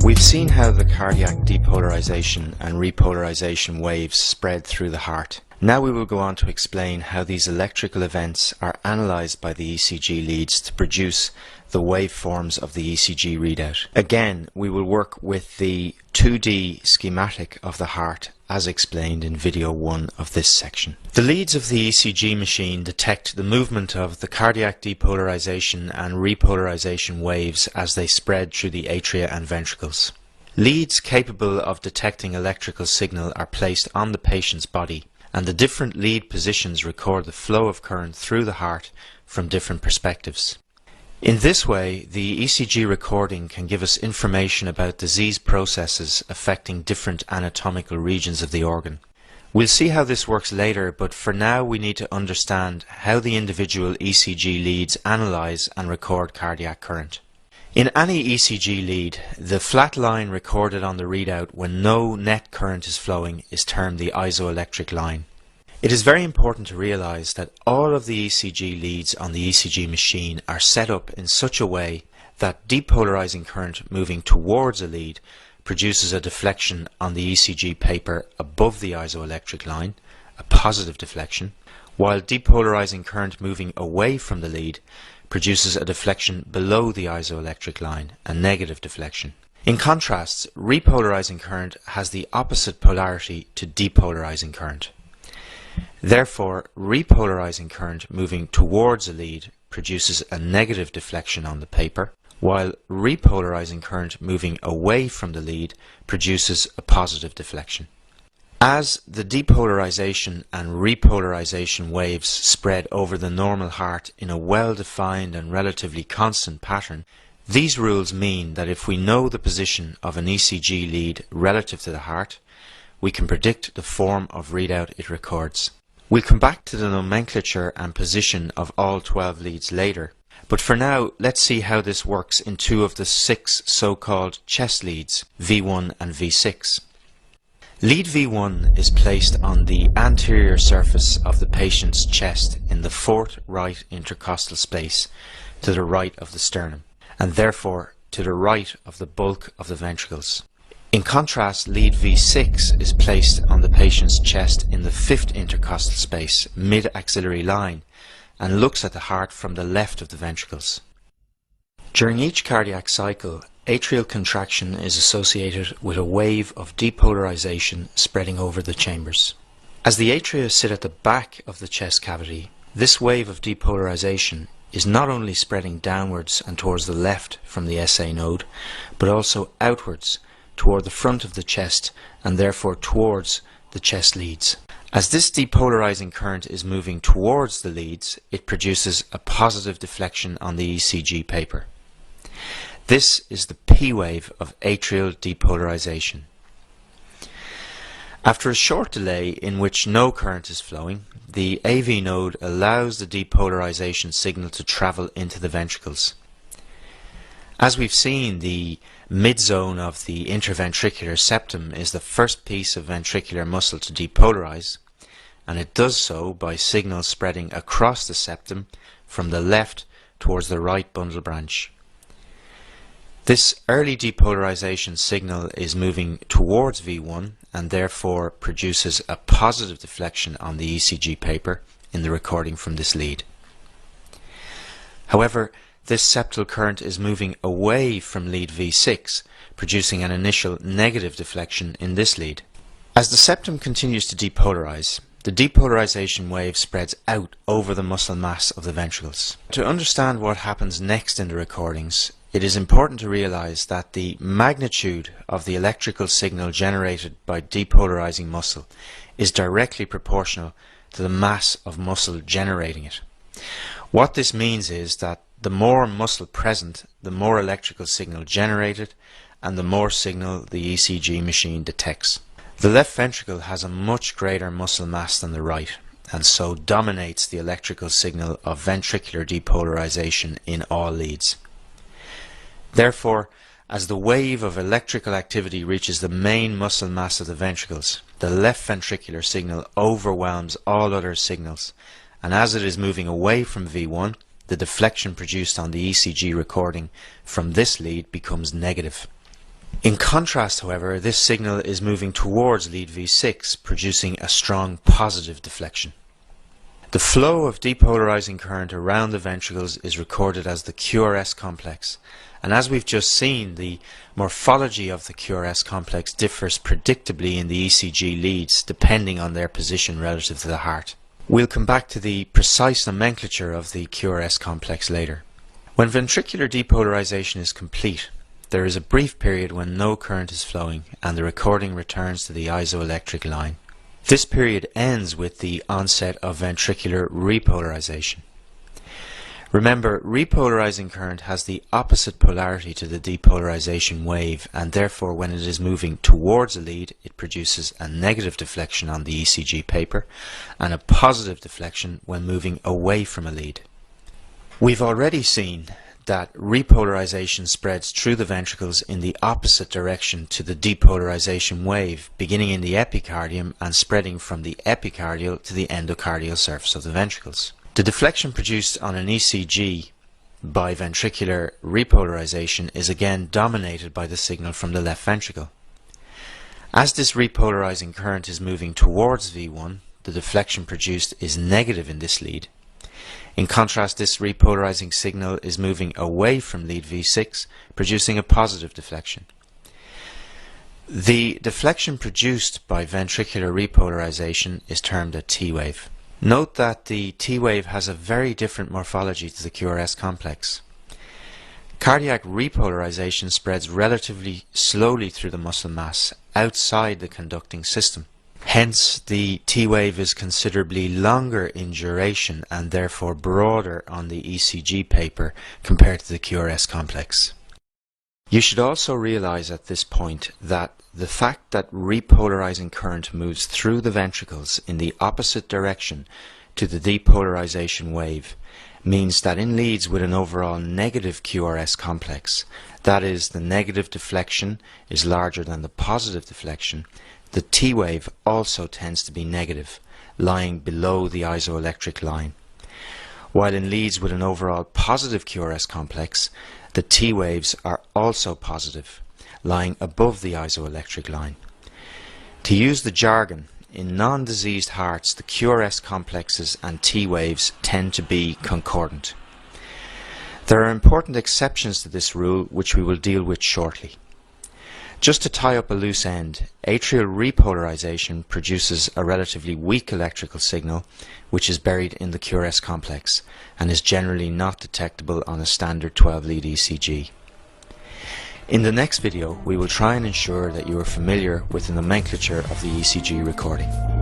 We've seen how the cardiac depolarization and repolarization waves spread through the heart. Now we will go on to explain how these electrical events are analysed by the ECG leads to produce the waveforms of the ECG readout. Again, we will work with the 2D schematic of the heart as explained in video 1 of this section. The leads of the ECG machine detect the movement of the cardiac depolarization and repolarization waves as they spread through the atria and ventricles. Leads capable of detecting electrical signal are placed on the patient's body, and the different lead positions record the flow of current through the heart from different perspectives. In this way, the ECG recording can give us information about disease processes affecting different anatomical regions of the organ. We'll see how this works later, but for now we need to understand how the individual ECG leads analyze and record cardiac current. In any ECG lead, the flat line recorded on the readout when no net current is flowing is termed the isoelectric line. It is very important to realize that all of the ECG leads on the ECG machine are set up in such a way that depolarizing current moving towards a lead produces a deflection on the ECG paper above the isoelectric line, a positive deflection, while depolarizing current moving away from the lead produces a deflection below the isoelectric line, a negative deflection. In contrast, repolarizing current has the opposite polarity to depolarizing current. Therefore, repolarizing current moving towards a lead produces a negative deflection on the paper, while repolarizing current moving away from the lead produces a positive deflection. As the depolarization and repolarization waves spread over the normal heart in a well-defined and relatively constant pattern, these rules mean that if we know the position of an ECG lead relative to the heart, we can predict the form of readout it records. We'll come back to the nomenclature and position of all 12 leads later, but for now let's see how this works in two of the 6 so-called chest leads, V1 and V6. Lead V1 is placed on the anterior surface of the patient's chest in the 4th right intercostal space to the right of the sternum, and therefore to the right of the bulk of the ventricles. In contrast, lead V6 is placed on the patient's chest in the 5th intercostal space, mid-axillary line, and looks at the heart from the left of the ventricles. During each cardiac cycle, atrial contraction is associated with a wave of depolarization spreading over the chambers. As the atria sit at the back of the chest cavity, this wave of depolarization is not only spreading downwards and towards the left from the SA node, but also outwards toward the front of the chest and therefore towards the chest leads. As this depolarizing current is moving towards the leads, it produces a positive deflection on the ECG paper. This is the P wave of atrial depolarization. After a short delay in which no current is flowing, the AV node allows the depolarization signal to travel into the ventricles. As we've seen, the mid-zone of the interventricular septum is the first piece of ventricular muscle to depolarize, and it does so by signals spreading across the septum from the left towards the right bundle branch. This early depolarization signal is moving towards V1 and therefore produces a positive deflection on the ECG paper in the recording from this lead. However, this septal current is moving away from lead V6, producing an initial negative deflection in this lead. As the septum continues to depolarize, the depolarization wave spreads out over the muscle mass of the ventricles. To understand what happens next in the recordings, it is important to realize that the magnitude of the electrical signal generated by depolarizing muscle is directly proportional to the mass of muscle generating it. What this means is that the more muscle present, the more electrical signal generated, and the more signal the ECG machine detects. The left ventricle has a much greater muscle mass than the right, and so dominates the electrical signal of ventricular depolarization in all leads. Therefore, as the wave of electrical activity reaches the main muscle mass of the ventricles, the left ventricular signal overwhelms all other signals, and as it is moving away from V1, the deflection produced on the ECG recording from this lead becomes negative. In contrast, however, this signal is moving towards lead V6, producing a strong positive deflection. The flow of depolarizing current around the ventricles is recorded as the QRS complex, and as we've just seen, the morphology of the QRS complex differs predictably in the ECG leads depending on their position relative to the heart. We'll come back to the precise nomenclature of the QRS complex later. When ventricular depolarization is complete, there is a brief period when no current is flowing and the recording returns to the isoelectric line. This period ends with the onset of ventricular repolarization. Remember, repolarizing current has the opposite polarity to the depolarization wave, and therefore when it is moving towards a lead, it produces a negative deflection on the ECG paper and a positive deflection when moving away from a lead. We've already seen that repolarization spreads through the ventricles in the opposite direction to the depolarization wave, beginning in the epicardium and spreading from the epicardial to the endocardial surface of the ventricles. The deflection produced on an ECG by ventricular repolarization is again dominated by the signal from the left ventricle. As this repolarizing current is moving towards V1, the deflection produced is negative in this lead. In contrast, this repolarizing signal is moving away from lead V6, producing a positive deflection. The deflection produced by ventricular repolarization is termed a T wave. Note that the T wave has a very different morphology to the QRS complex. Cardiac repolarization spreads relatively slowly through the muscle mass outside the conducting system. Hence, the T wave is considerably longer in duration and therefore broader on the ECG paper compared to the QRS complex. You should also realize at this point that the fact that repolarizing current moves through the ventricles in the opposite direction to the depolarization wave means that in leads with an overall negative QRS complex, that is, the negative deflection is larger than the positive deflection, the T wave also tends to be negative, lying below the isoelectric line. While in leads with an overall positive QRS complex, the T waves are also positive, lying above the isoelectric line. To use the jargon, in non-diseased hearts, the QRS complexes and T waves tend to be concordant. There are important exceptions to this rule which we will deal with shortly. Just to tie up a loose end, atrial repolarization produces a relatively weak electrical signal which is buried in the QRS complex and is generally not detectable on a standard 12-lead ECG. In the next video, we will try and ensure that you are familiar with the nomenclature of the ECG recording.